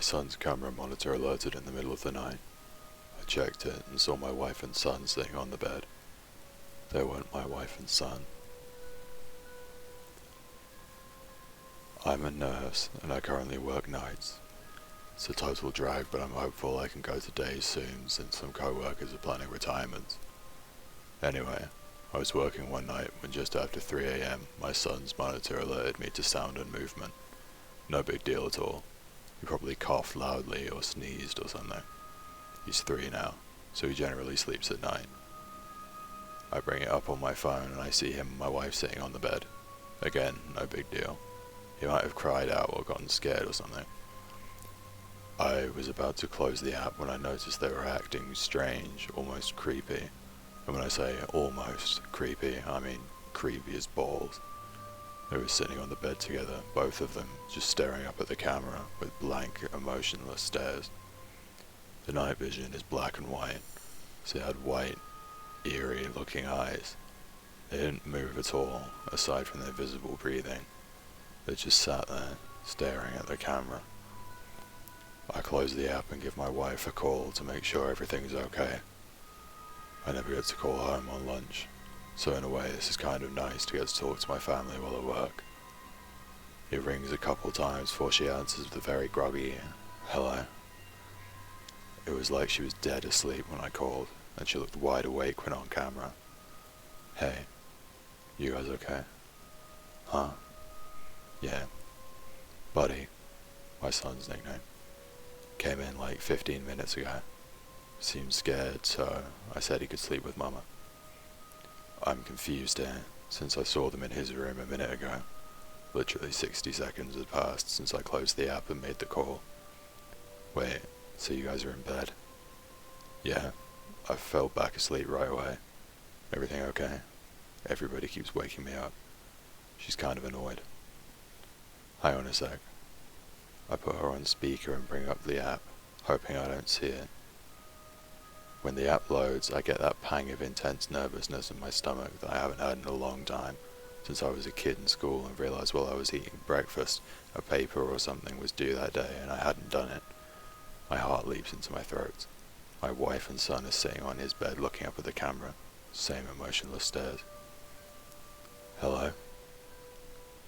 son's camera monitor alerted in the middle of the night. I checked it and saw my wife and son sitting on the bed. They weren't my wife and son. I'm a nurse and I currently work nights. It's a total drag, but I'm hopeful I can go to days soon since some co-workers are planning retirements. Anyway, I was working one night when just after 3 AM my son's monitor alerted me to sound and movement. No big deal at all. He probably coughed loudly or sneezed or something. He's 3 now, so he generally sleeps at night. I bring it up on my phone and I see him and my wife sitting on the bed. Again, no big deal. He might have cried out or gotten scared or something. I was about to close the app when I noticed they were acting strange, almost creepy. And when I say almost creepy, I mean creepy as balls. They were sitting on the bed together, both of them, just staring up at the camera with blank, emotionless stares. The night vision is black and white, so they had white, eerie looking eyes. They didn't move at all, aside from their visible breathing. They just sat there, staring at the camera. I close the app and give my wife a call to make sure everything's okay. I never get to call home on lunch, so in a way this is kind of nice to get to talk to my family while at work. It rings a couple times before she answers with a very groggy hello. It was like she was dead asleep when I called, and she looked wide awake when on camera. Hey, you guys okay? Huh? Yeah. Buddy, my son's nickname, came in like 15 minutes ago. Seemed scared, so I said he could sleep with Mama. I'm confused here, since I saw them in his room a minute ago. Literally 60 seconds had passed since I closed the app and made the call. Wait, so you guys are in bed? Yeah, I fell back asleep right away. Everything okay? Everybody keeps waking me up. She's kind of annoyed. Hang on a sec. I put her on speaker and bring up the app, hoping I don't see it. When the app loads, I get that pang of intense nervousness in my stomach that I haven't had in a long time, since I was a kid in school and realized while I was eating breakfast, a paper or something was due that day and I hadn't done it. My heart leaps into my throat. My wife and son are sitting on his bed looking up at the camera, same emotionless stares. Hello?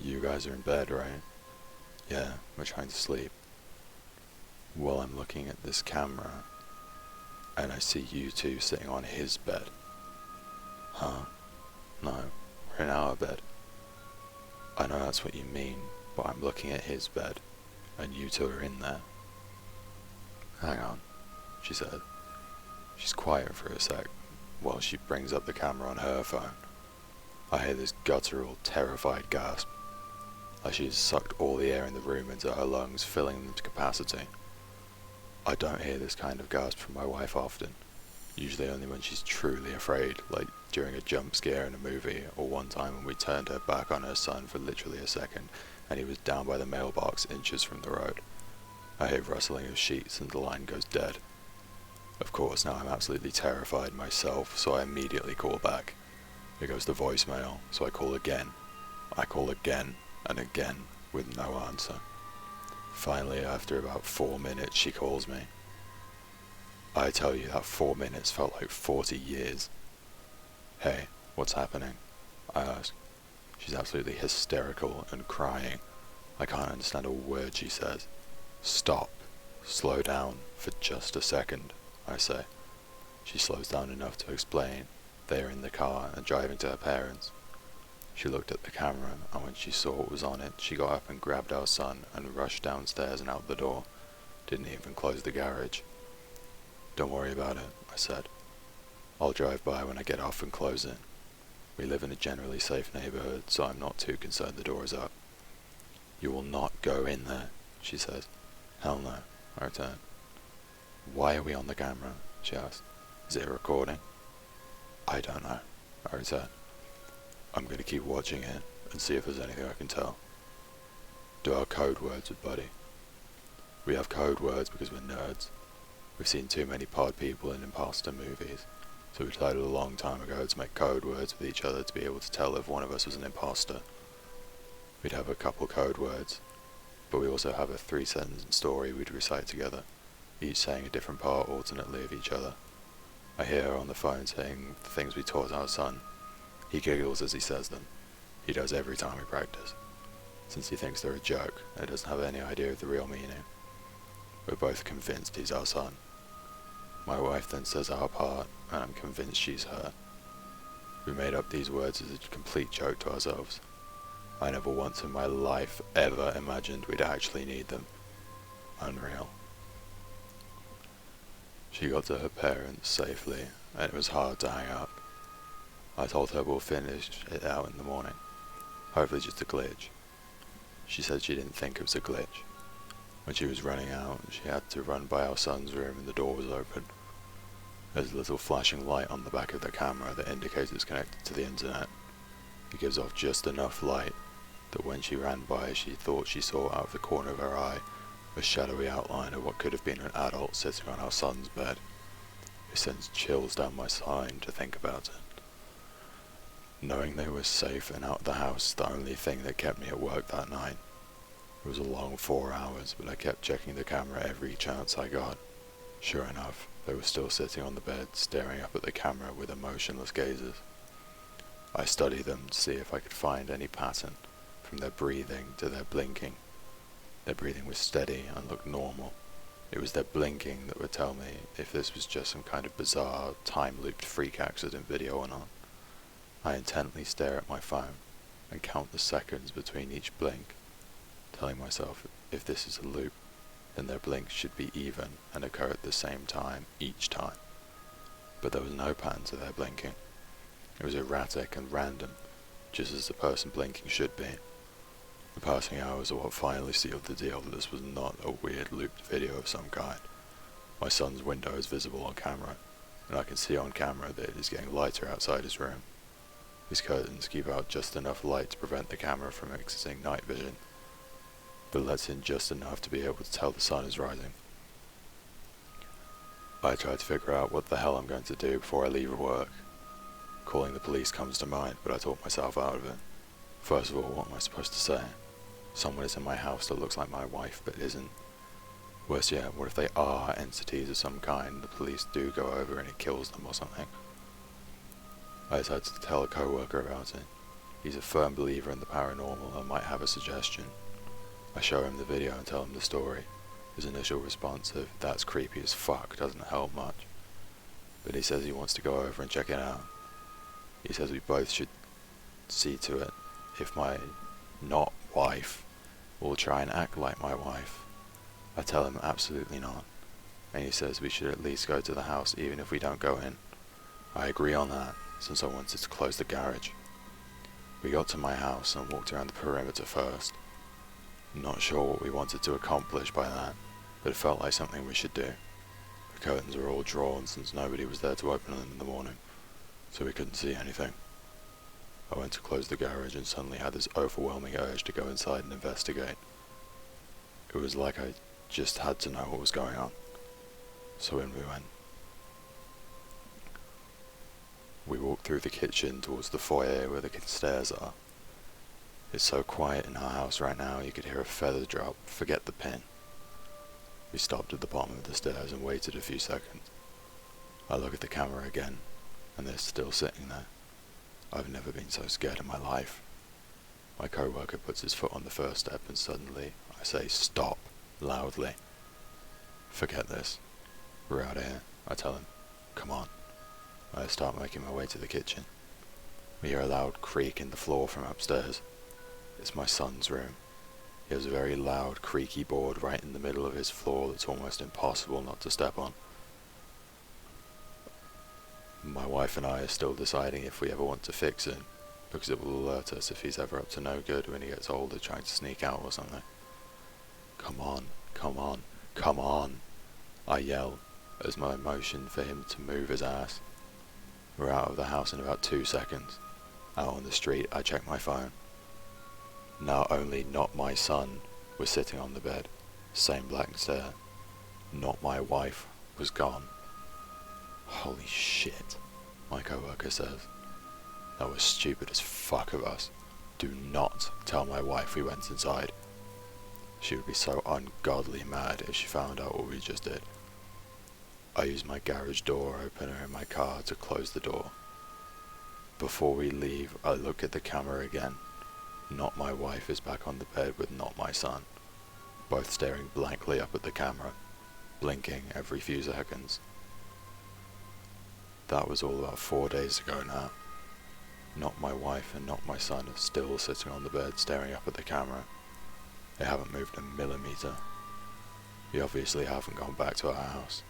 You guys are in bed, right? Yeah, we're trying to sleep. Well, I'm looking at this camera, and I see you two sitting on his bed. Huh? No, we're in our bed. I know that's what you mean, but I'm looking at his bed, and you two are in there. Hang on, she said. She's quiet for a sec, while she brings up the camera on her phone. I hear this guttural, terrified gasp, like she's sucked all the air in the room into her lungs, filling them to capacity. I don't hear this kind of gasp from my wife often, usually only when she's truly afraid, like during a jump scare in a movie, or one time when we turned her back on her son for literally a second, and he was down by the mailbox inches from the road. I hear rustling of sheets and the line goes dead. Of course, now I'm absolutely terrified myself, so I immediately call back. It goes to voicemail, so I call again. I call again and again, with no answer. Finally, after about 4 minutes, she calls me. I tell you, that 4 minutes felt like 40 years. Hey, what's happening? I ask. She's absolutely hysterical and crying. I can't understand a word she says. Stop. Slow down for just a second, I say. She slows down enough to explain. They are in the car and driving to her parents. She looked at the camera, and when she saw what was on it, she got up and grabbed our son and rushed downstairs and out the door. Didn't even close the garage. Don't worry about it, I said. I'll drive by when I get off and close it. We live in a generally safe neighborhood, so I'm not too concerned the door is up. You will not go in there, she says. Hell no, I return. Why are we on the camera? She asked. Is it a recording? I don't know, I return. I'm going to keep watching it and see if there's anything I can tell. Do our code words with Buddy. We have code words because we're nerds. We've seen too many pod people in imposter movies, so we decided a long time ago to make code words with each other to be able to tell if one of us was an imposter. We'd have a couple code words. but we also have a 3-sentence story we'd recite together, each saying a different part alternately of each other. I hear her on the phone saying the things we taught our son. He giggles as he says them. He does every time we practice, since he thinks they're a joke and doesn't have any idea of the real meaning. We're both convinced he's our son. My wife then says our part, and I'm convinced she's her. We made up these words as a complete joke to ourselves. I never once in my life ever imagined we'd actually need them. Unreal. She got to her parents safely, and it was hard to hang up. I told her we'll finish it out in the morning. Hopefully just a glitch. She said she didn't think it was a glitch. When she was running out, she had to run by our son's room and the door was open. There's a little flashing light on the back of the camera that indicates it's connected to the internet. It gives off just enough light that when she ran by, she thought she saw out of the corner of her eye a shadowy outline of what could have been an adult sitting on our son's bed. It sends chills down my spine to think about it. Knowing they were safe and out of the house, the only thing that kept me at work that night. It was a long 4 hours, but I kept checking the camera every chance I got. Sure enough, they were still sitting on the bed, staring up at the camera with emotionless gazes. I studied them to see if I could find any pattern, from their breathing to their blinking. Their breathing was steady and looked normal. It was their blinking that would tell me if this was just some kind of bizarre, time-looped freak accident video or not. I intently stare at my phone and count the seconds between each blink, telling myself if this is a loop, then their blinks should be even and occur at the same time each time. But there was no pattern to their blinking. It was erratic and random, just as the person blinking should be. The passing hours are what finally sealed the deal that this was not a weird looped video of some kind. My son's window is visible on camera, and I can see on camera that it is getting lighter outside his room. His curtains keep out just enough light to prevent the camera from exiting night vision, but lets in just enough to be able to tell the sun is rising. I try to figure out what the hell I'm going to do before I leave work. Calling the police comes to mind, but I talk myself out of it. First of all, what am I supposed to say? Someone is in my house that looks like my wife, but isn't. Worse yet, what if they are entities of some kind, the police do go over and it kills them or something? I decided to tell a co-worker about it. He's a firm believer in the paranormal and might have a suggestion. I show him the video and tell him the story. His initial response of, "That's creepy as fuck," doesn't help much. But he says he wants to go over and check it out. He says we both should see to it if my not wife will try and act like my wife. I tell him absolutely not, and he says we should at least go to the house even if we don't go in. I agree on that, since I wanted to close the garage. We got to my house and walked around the perimeter first. Not sure what we wanted to accomplish by that, but it felt like something we should do. The curtains were all drawn since nobody was there to open them in the morning, so we couldn't see anything. I went to close the garage and suddenly had this overwhelming urge to go inside and investigate. It was like I just had to know what was going on. So in we went. We walked through the kitchen towards the foyer where the stairs are. It's so quiet in our house right now you could hear a feather drop, forget the pin. We stopped at the bottom of the stairs and waited a few seconds. I look at the camera again, and they're still sitting there. I've never been so scared in my life. My co-worker puts his foot on the first step and suddenly I say stop, loudly. Forget this. We're out of here, I tell him. Come on. I start making my way to the kitchen. We hear a loud creak in the floor from upstairs. It's my son's room. He has a very loud, creaky board right in the middle of his floor that's almost impossible not to step on. My wife and I are still deciding if we ever want to fix it, because it will alert us if he's ever up to no good when he gets older trying to sneak out or something. Come on, come on, come on, I yell as my motion for him to move his ass. We're out of the house in about 2 seconds. Out on the street, I check my phone. Not only not my son was sitting on the bed, same black stare, not my wife was gone. Holy shit, my co-worker says. That was stupid as fuck of us. Do not tell my wife we went inside. She would be so ungodly mad if she found out what we just did. I used my garage door opener in my car to close the door. Before we leave, I look at the camera again. Not my wife is back on the bed with not my son, both staring blankly up at the camera, blinking every few seconds. That was all about 4 days ago now. Not my wife and not my son are still sitting on the bed staring up at the camera. They haven't moved a millimeter. We obviously haven't gone back to our house.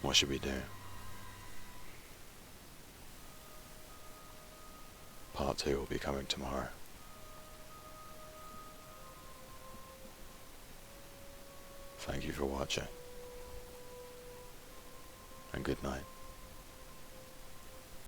What should we do? Part 2 will be coming tomorrow. Thank you for watching, and good night.